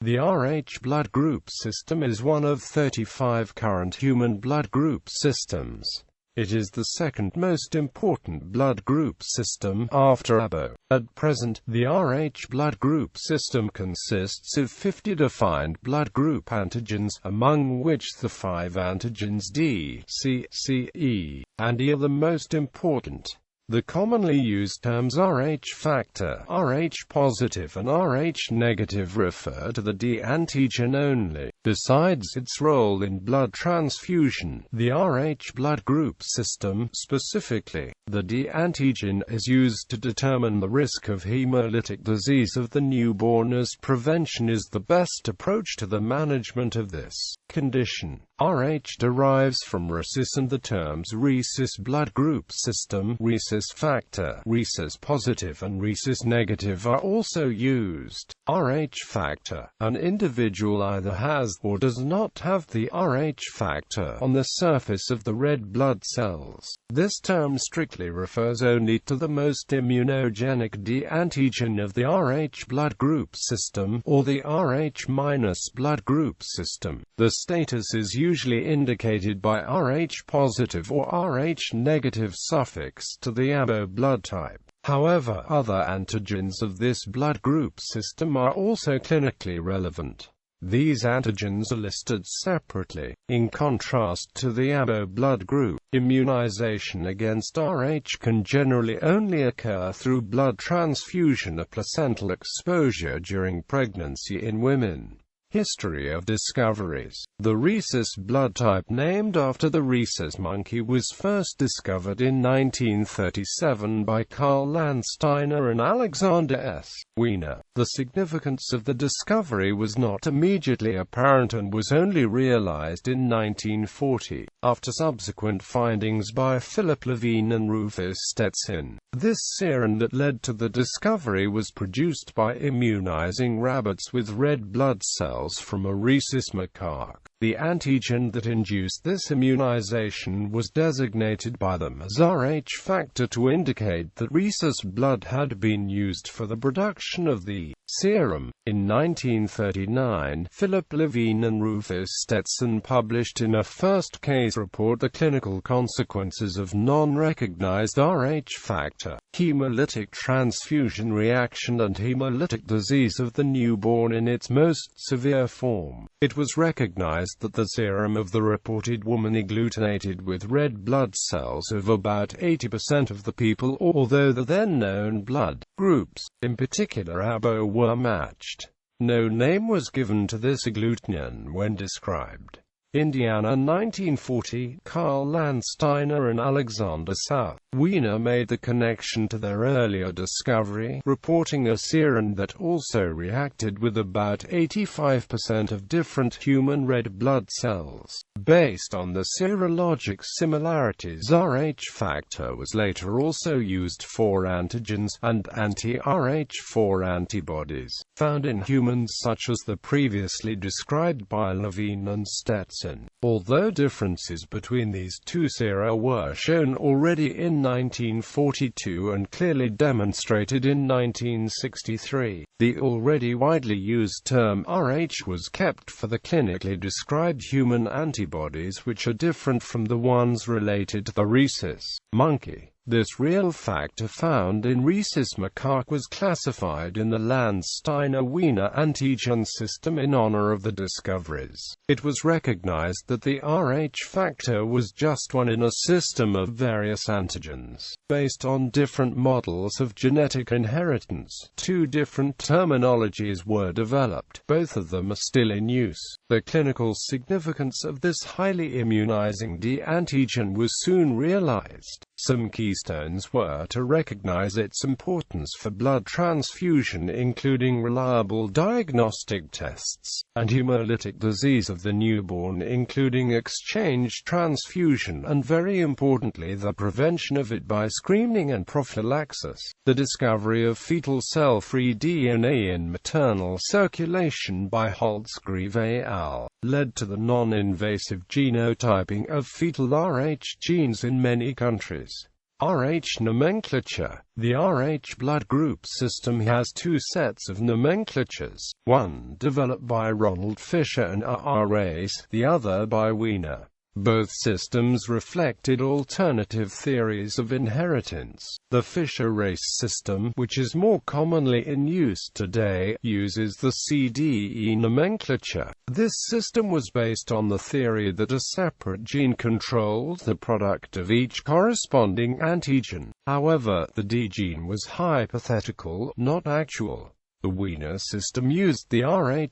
The Rh blood group system is one of 35 current human blood group systems. It is the second most important blood group system, after ABO. At present, the Rh blood group system consists of 50 defined blood group antigens, among which the 5 antigens D, C, E, and E are the most important. The commonly used terms Rh factor, Rh positive and Rh negative refer to the D antigen only. Besides its role in blood transfusion, the Rh blood group system, specifically, the D antigen, is used to determine the risk of hemolytic disease of the newborn, as prevention is the best approach to the management of this condition. Rh derives from rhesus, and the terms rhesus blood group system, rhesus factor, rhesus positive and rhesus negative are also used. Rh factor. An individual either has or does not have the Rh factor on the surface of the red blood cells. This term strictly refers only to the most immunogenic D antigen of the Rh blood group system, or the Rh- blood group system. The status is usually indicated by Rh positive or Rh negative suffix to the ABO blood type. However, other antigens of this blood group system are also clinically relevant. These antigens are listed separately. In contrast to the ABO blood group, immunization against Rh can generally only occur through blood transfusion or placental exposure during pregnancy in women. History of discoveries. The rhesus blood type, named after the rhesus monkey, was first discovered in 1937 by Karl Landsteiner and Alexander S. Wiener. The significance of the discovery was not immediately apparent and was only realized in 1940, after subsequent findings by Philip Levine and Rufus Stetson. This serum that led to the discovery was produced by immunizing rabbits with red blood cells from a rhesus macaque. The antigen that induced this immunization was designated by them as Rh factor to indicate that rhesus blood had been used for the production of the serum. In 1939, Philip Levine and Rufus Stetson published in a first case report the clinical consequences of non-recognized Rh factor, hemolytic transfusion reaction and hemolytic disease of the newborn in its most severe form. It was recognized that the serum of the reported woman agglutinated with red blood cells of about 80% of the people, although the then known blood groups, in particular ABO, were matched. No name was given to this agglutinin when described. Indiana, 1940, Karl Landsteiner and Alexander S. Wiener made the connection to their earlier discovery, reporting a serum that also reacted with about 85% of different human red blood cells. Based on the serologic similarities, Rh factor was later also used for antigens and anti-Rh4 antibodies, found in humans such as the previously described by Levine and Stetson. Although differences between these two sera were shown already in 1942 and clearly demonstrated in 1963, the already widely used term Rh was kept for the clinically described human antibodies, which are different from the ones related to the rhesus monkey. This real factor found in rhesus macaque was classified in the Landsteiner-Wiener antigen system in honor of the discoveries. It was recognized that the Rh factor was just one in a system of various antigens. Based on different models of genetic inheritance, two different terminologies were developed. Both of them are still in use. The clinical significance of this highly immunizing D antigen was soon realized. Some keystones were to recognize its importance for blood transfusion, including reliable diagnostic tests, and hemolytic disease of the newborn, including exchange transfusion, and very importantly the prevention of it by screening and prophylaxis. The discovery of fetal cell-free DNA in maternal circulation by Holtzgreve et al. Led to the non-invasive genotyping of fetal Rh genes in many countries. Rh nomenclature. The Rh blood group system has two sets of nomenclatures, one developed by Ronald Fisher and R. Race, the other by Wiener. Both systems reflected alternative theories of inheritance. The Fisher-Race system, which is more commonly in use today, uses the CDE nomenclature. This system was based on the theory that a separate gene controlled the product of each corresponding antigen. However, the D gene was hypothetical, not actual. The Wiener system used the Rh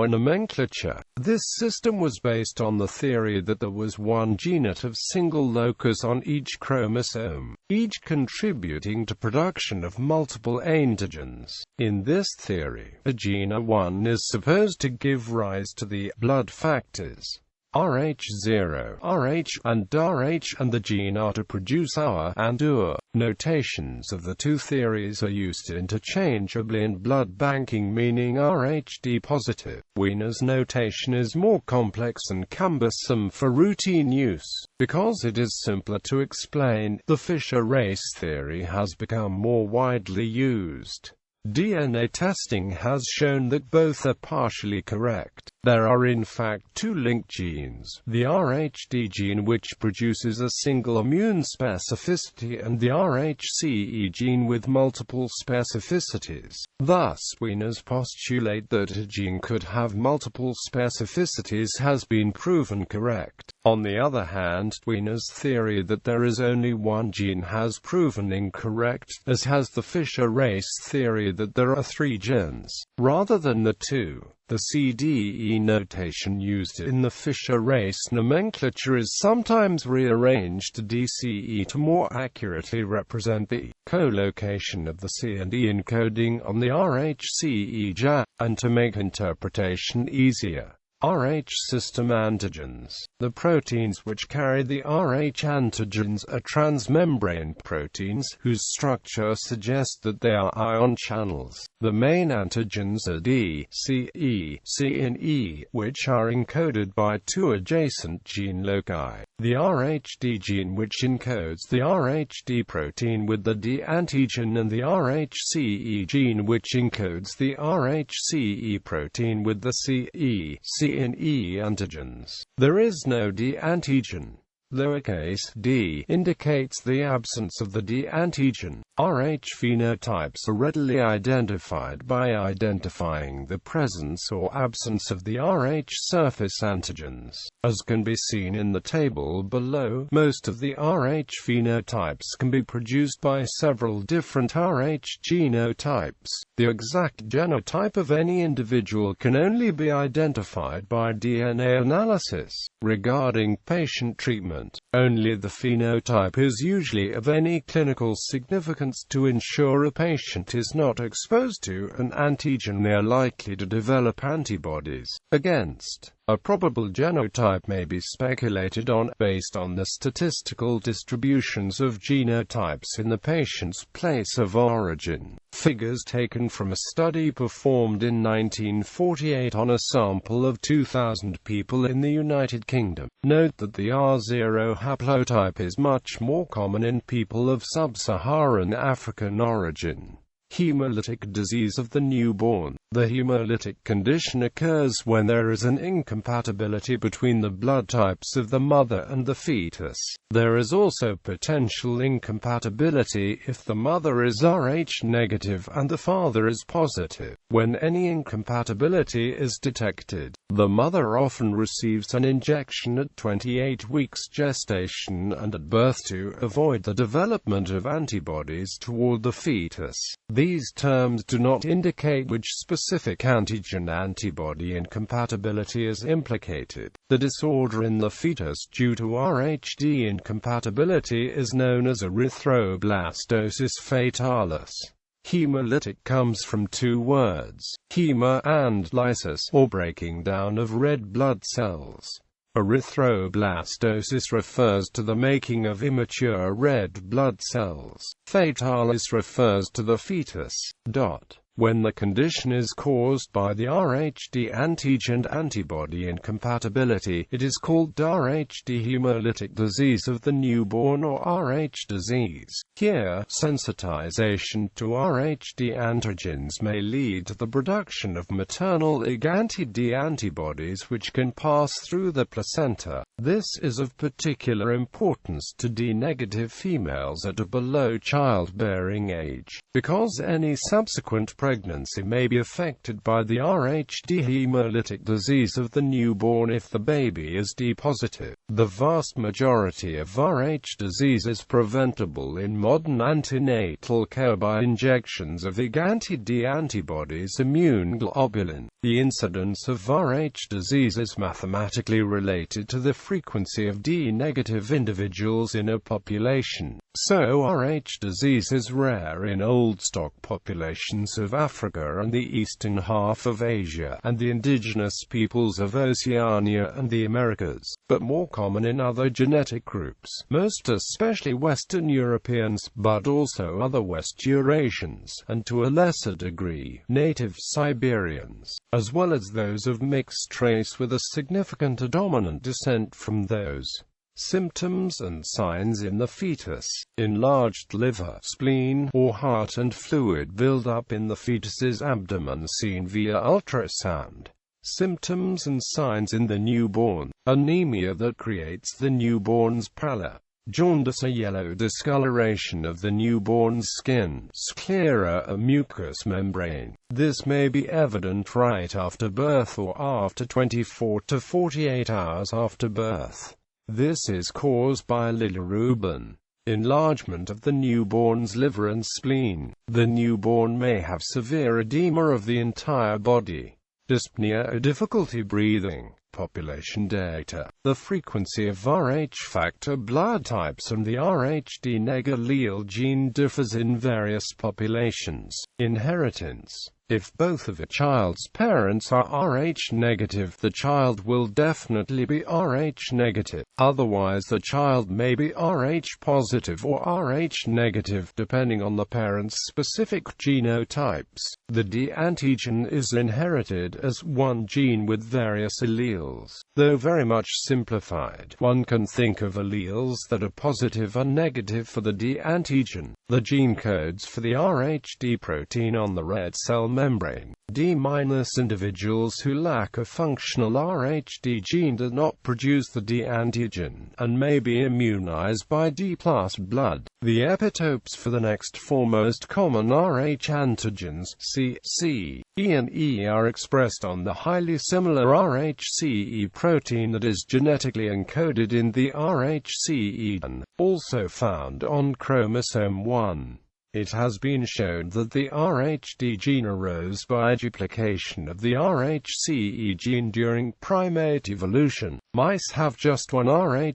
nomenclature. This system was based on the theory that there was one gene at a single locus on each chromosome, each contributing to production of multiple antigens. In this theory, a gene A1 is supposed to give rise to the blood factors Rh0, Rh, and Rh, and the gene A to produce AR and UR. Notations of the two theories are used interchangeably in blood banking, meaning Rh D positive. Wiener's notation is more complex and cumbersome for routine use. Because it is simpler to explain, the Fisher-Race theory has become more widely used. DNA testing has shown that both are partially correct. There are in fact two linked genes, the Rh D gene which produces a single immune specificity and the Rhce gene with multiple specificities. Thus, Wiener's postulate that a gene could have multiple specificities has been proven correct. On the other hand, Wiener's theory that there is only one gene has proven incorrect, as has the Fisher-Race theory that there are three genes, rather than the two. The CDE notation used in the Fisher-Race nomenclature is sometimes rearranged to DCE to more accurately represent the co-location of the C and E encoding on the Rhce gene, and to make interpretation easier. Rh system antigens. The proteins which carry the Rh antigens are transmembrane proteins, whose structure suggests that they are ion channels. The main antigens are D, C, E, C and E, which are encoded by two adjacent gene loci. The Rh D gene, which encodes the Rh D protein with the D antigen, and the Rhce gene, which encodes the Rhce protein with the C, E, C and E antigens. There is no D antigen. Lowercase d indicates the absence of the D antigen. Rh phenotypes are readily identified by identifying the presence or absence of the Rh surface antigens. As can be seen in the table below, most of the Rh phenotypes can be produced by several different Rh genotypes. The exact genotype of any individual can only be identified by DNA analysis. Regarding patient treatment, only the phenotype is usually of any clinical significance to ensure a patient is not exposed to an antigen they are likely to develop antibodies against. A probable genotype may be speculated on, based on the statistical distributions of genotypes in the patient's place of origin. Figures taken from a study performed in 1948 on a sample of 2,000 people in the United Kingdom. Note that the R0 haplotype is much more common in people of sub-Saharan African origin. Hemolytic disease of the newborn. The hemolytic condition occurs when there is an incompatibility between the blood types of the mother and the fetus. There is also potential incompatibility if the mother is Rh negative and the father is positive. When any incompatibility is detected, the mother often receives an injection at 28 weeks gestation and at birth to avoid the development of antibodies toward the fetus. These terms do not indicate which specific antigen-antibody incompatibility is implicated. The disorder in the fetus due to Rh D incompatibility is known as erythroblastosis fetalis. Hemolytic comes from two words, hema and lysis, or breaking down of red blood cells. Erythroblastosis refers to the making of immature red blood cells. Fetalis refers to the fetus. When the condition is caused by the Rh D antigen antibody incompatibility, it is called Rh D hemolytic disease of the newborn or Rh disease. Here, sensitization to Rh D antigens may lead to the production of maternal anti-D antibodies which can pass through the placenta. This is of particular importance to D-negative females at or below childbearing age, because any subsequent pregnancy may be affected by the Rh D hemolytic disease of the newborn if the baby is D positive. The vast majority of Rh disease is preventable in modern antenatal care by injections of the anti-D antibodies immune globulin. The incidence of Rh disease is mathematically related to the frequency of D-negative individuals in a population. So Rh disease is rare in old stock populations of Africa and the eastern half of Asia, and the indigenous peoples of Oceania and the Americas, but more common in other genetic groups, most especially Western Europeans, but also other West Eurasians, and to a lesser degree, native Siberians, as well as those of mixed race with a significant dominant descent from those. Symptoms and signs in the fetus: enlarged liver, spleen, or heart and fluid buildup in the fetus's abdomen seen via ultrasound. Symptoms and signs in the newborn: anemia that creates the newborn's pallor, jaundice, a yellow discoloration of the newborn's skin, sclera, a mucous membrane. This may be evident right after birth or after 24 to 48 hours after birth. This is caused by bilirubin enlargement of the newborn's liver and spleen. The newborn may have severe edema of the entire body, dyspnea, difficulty breathing. Population data: the frequency of Rh factor blood types and the Rh D negative allele gene differs in various populations. Inheritance: if both of a child's parents are Rh negative, the child will definitely be Rh negative. Otherwise, the child may be Rh positive or Rh negative, depending on the parent's specific genotypes. The D antigen is inherited as one gene with various alleles. Though very much simplified, one can think of alleles that are positive and negative for the D antigen. The gene codes for the Rh D protein on the red cell membrane. D- individuals who lack a functional Rh D gene do not produce the D antigen, and may be immunized by D+ blood. The epitopes for the next four most common Rh antigens, C, E and E, are expressed on the highly similar Rhce protein that is genetically encoded in the Rhce gene, also found on chromosome 1. It has been shown that the Rh D gene arose by duplication of the Rhce gene during primate evolution. Mice have just one Rh.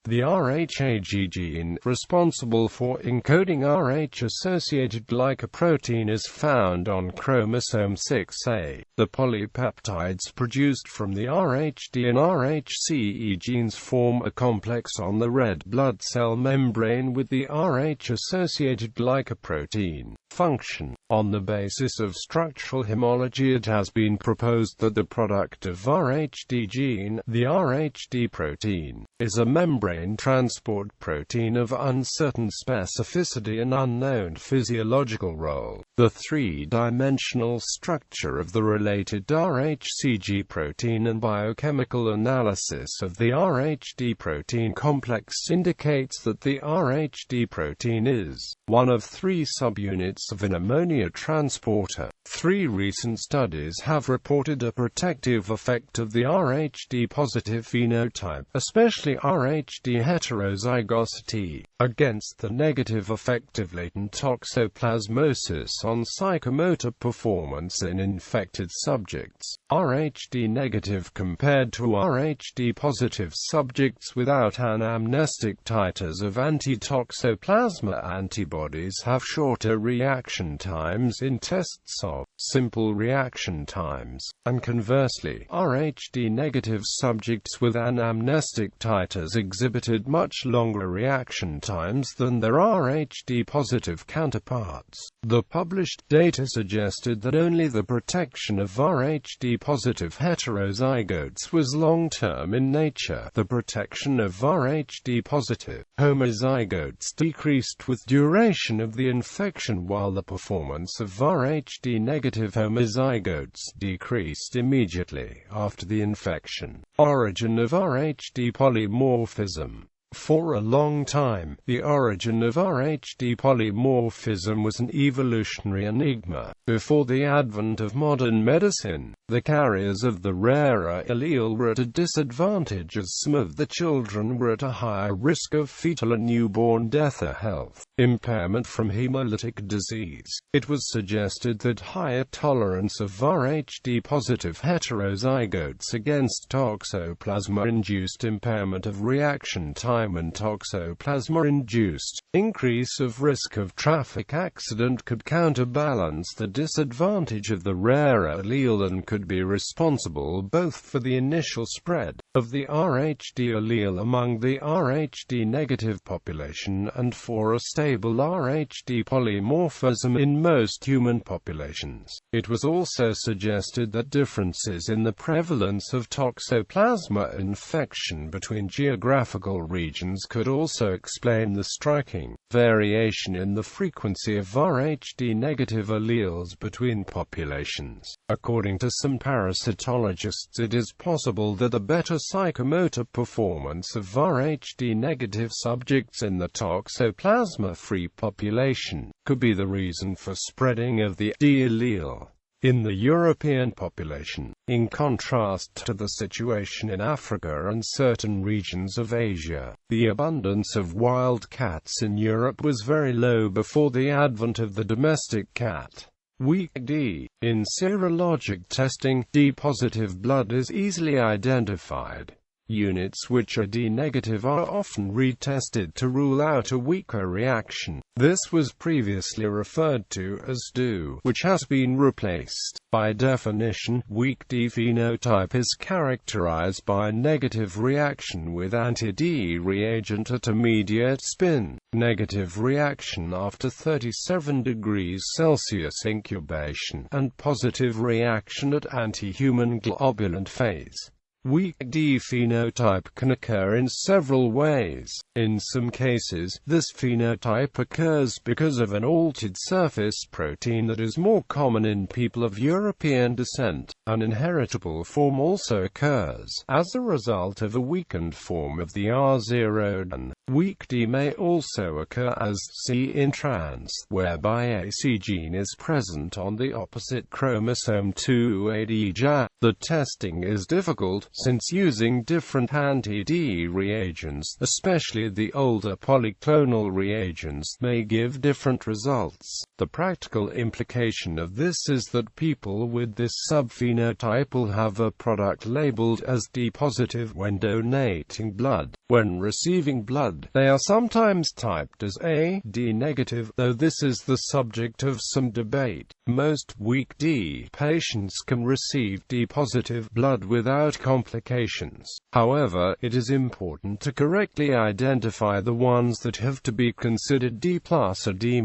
The Rhag gene, responsible for encoding Rh-associated glycoprotein, is found on chromosome 6A. The polypeptides produced from the Rh D and Rhce genes form a complex on the red blood cell membrane with the Rh-associated glycoprotein. Function: on the basis of structural homology, it has been proposed that the product of Rh D gene, the Rh D protein, is a membrane transport protein of uncertain specificity and unknown physiological role. The three-dimensional structure of the related Rhcg protein and biochemical analysis of the Rh D protein complex indicates that the Rh D protein is one of three subunits of an ammonia transporter. Three recent studies have reported a protective effect of the Rh D positive phenotype, especially Rh D heterozygosity, against the negative effect of latent toxoplasmosis on psychomotor performance in infected subjects. Rh D negative compared to Rh D positive subjects without anamnestic titers of anti-toxoplasma antibodies have shorter reaction times in test samples. of simple reaction times, and conversely, Rh D negative subjects with anamnestic titers exhibited much longer reaction times than their Rh D positive counterparts. The published data suggested that only the protection of Rh D positive heterozygotes was long-term in nature. The protection of Rh D positive homozygotes decreased with duration of the infection, while the performance of Rh D negative homozygotes decreased immediately after the infection. Origin of Rh D polymorphism. For a long time, the origin of Rh D polymorphism was an evolutionary enigma. Before the advent of modern medicine, the carriers of the rarer allele were at a disadvantage, as some of the children were at a higher risk of fetal and newborn death or health impairment from hemolytic disease. It was suggested that higher tolerance of Rh D positive heterozygotes against toxoplasma-induced impairment of reaction time and toxoplasma-induced increase of risk of traffic accident could counterbalance the disadvantage of the rarer allele and could be responsible both for the initial spread of the Rh D allele among the Rh D negative population and for a stable Rh D polymorphism in most human populations. It was also suggested that differences in the prevalence of toxoplasma infection between geographical regions could also explain the striking variation in the frequency of Rh D negative alleles between populations. According to some parasitologists, it is possible that a better psychomotor performance of Rh D negative subjects in the toxoplasma-free population could be the reason for spreading of the D allele in the European population, in contrast to the situation in Africa and certain regions of Asia. The abundance of wild cats in Europe was very low before the advent of the domestic cat. Weak D. In serologic testing, D-positive blood is easily identified. Units which are D-negative are often retested to rule out a weaker reaction. This was previously referred to as DO, which has been replaced. By definition, weak D phenotype is characterized by a negative reaction with anti-D reagent at immediate spin, negative reaction after 37 degrees Celsius incubation, and positive reaction at anti-human globulin phase. Weak D phenotype can occur in several ways. In some cases, this phenotype occurs because of an altered surface protein that is more common in people of European descent. An inheritable form also occurs as a result of a weakened form of the R0 gene. Weak D may also occur as C in trans, whereby a C gene is present on the opposite chromosome to ADJ. The testing is difficult, since using different anti-D reagents, especially the older polyclonal reagents, may give different results. The practical implication of this is that people with this subphenotype will have a product labeled as D-positive when donating blood. When receiving blood, they are sometimes typed as A D-negative, though this is the subject of some debate. Most weak D patients can receive D-positive blood without complications. However, it is important to correctly identify the ones that have to be considered D+ or D-.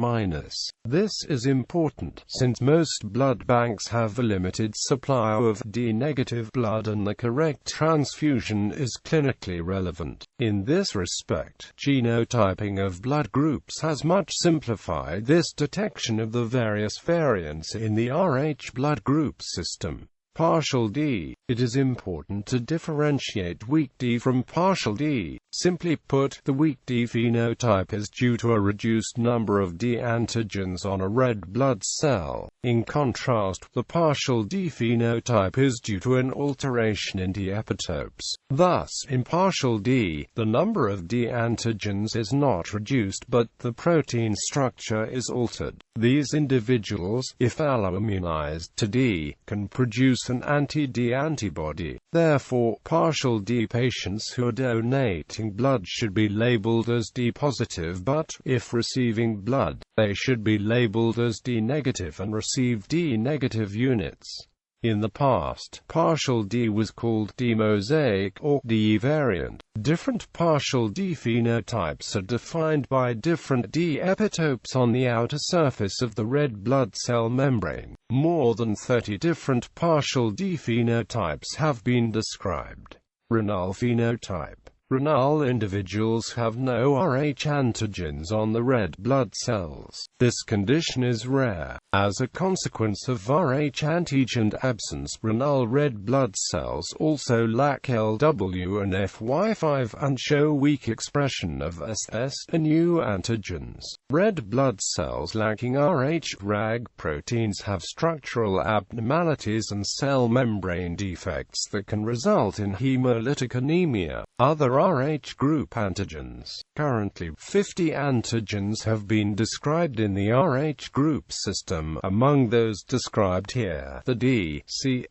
This is important, since most blood banks have a limited supply of D-negative blood and the correct transfusion is clinically relevant. In this respect, genotyping of blood groups has much simplified this detection of the various variants in the Rh blood group system. Partial D. It is important to differentiate weak D from partial D. Simply put, the weak D phenotype is due to a reduced number of D antigens on a red blood cell. In contrast, the partial D phenotype is due to an alteration in D epitopes. Thus, in partial D, the number of D antigens is not reduced but the protein structure is altered. These individuals, if alloimmunized to D, can produce an anti-D antibody. Therefore, partial D patients who are donating blood should be labeled as D positive, but, if receiving blood, they should be labeled as D negative and receive D negative units. In the past, partial D was called D mosaic or D variant. Different partial D phenotypes are defined by different D epitopes on the outer surface of the red blood cell membrane. More than 30 different partial D phenotypes have been described. Renal phenotype. Renal individuals have no Rh antigens on the red blood cells. This condition is rare. As a consequence of Rh antigen absence, renal red blood cells also lack LW and FY5 and show weak expression of SS and U antigens. Red blood cells lacking Rh proteins have structural abnormalities and cell membrane defects that can result in hemolytic anemia. Other Rh group antigens. Currently, 50 antigens have been described in the Rh group system. Among those described here, the D, C,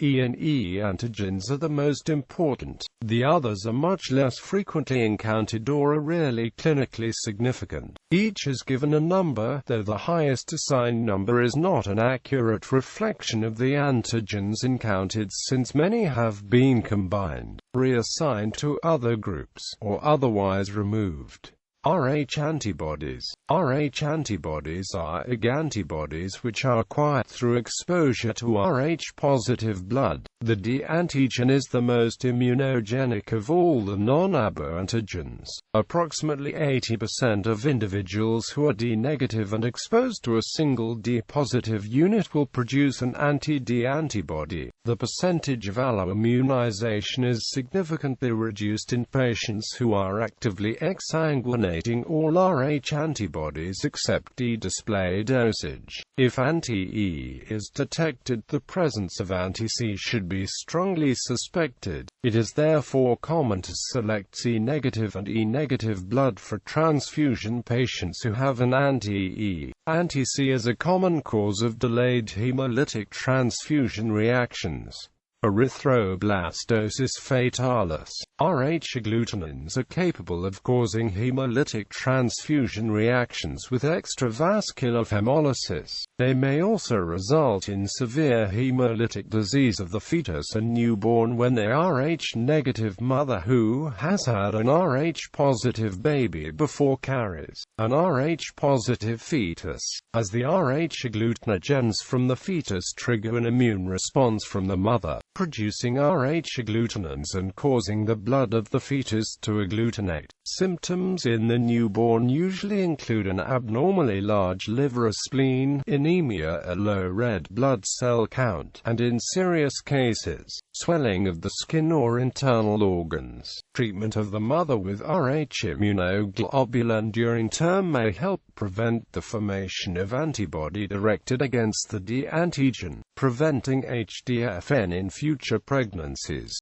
E and E antigens are the most important. The others are much less frequently encountered or are rarely clinically significant. Each is given a number, though the highest assigned number is not an accurate reflection of the antigens encountered, since many have been combined, reassigned to other groups, or otherwise removed. Rh antibodies. Rh antibodies are Ig antibodies which are acquired through exposure to Rh-positive blood. The D antigen is the most immunogenic of all the non-ABO antigens. Approximately 80% of individuals who are D negative and exposed to a single D positive unit will produce an anti-D antibody. The percentage of alloimmunization is significantly reduced in patients who are actively exsanguinating all Rh antibodies except D display dosage. If anti-E is detected, the presence of anti-C should be strongly suspected. It is therefore common to select C negative and E negative blood for transfusion patients who have an anti-E. Anti-C is a common cause of delayed hemolytic transfusion reactions. Erythroblastosis fetalis. Rh agglutinins are capable of causing hemolytic transfusion reactions with extravascular hemolysis. They may also result in severe hemolytic disease of the fetus and newborn when the Rh-negative mother who has had an Rh-positive baby before carries an Rh-positive fetus, as the Rh agglutinogens from the fetus trigger an immune response from the mother, producing Rh agglutinins and causing the blood of the fetus to agglutinate. Symptoms in the newborn usually include an abnormally large liver or spleen, anemia, a low red blood cell count, and in serious cases, swelling of the skin or internal organs. Treatment of the mother with Rh immunoglobulin during term may help prevent the formation of antibody directed against the D antigen, preventing HDFN in future pregnancies.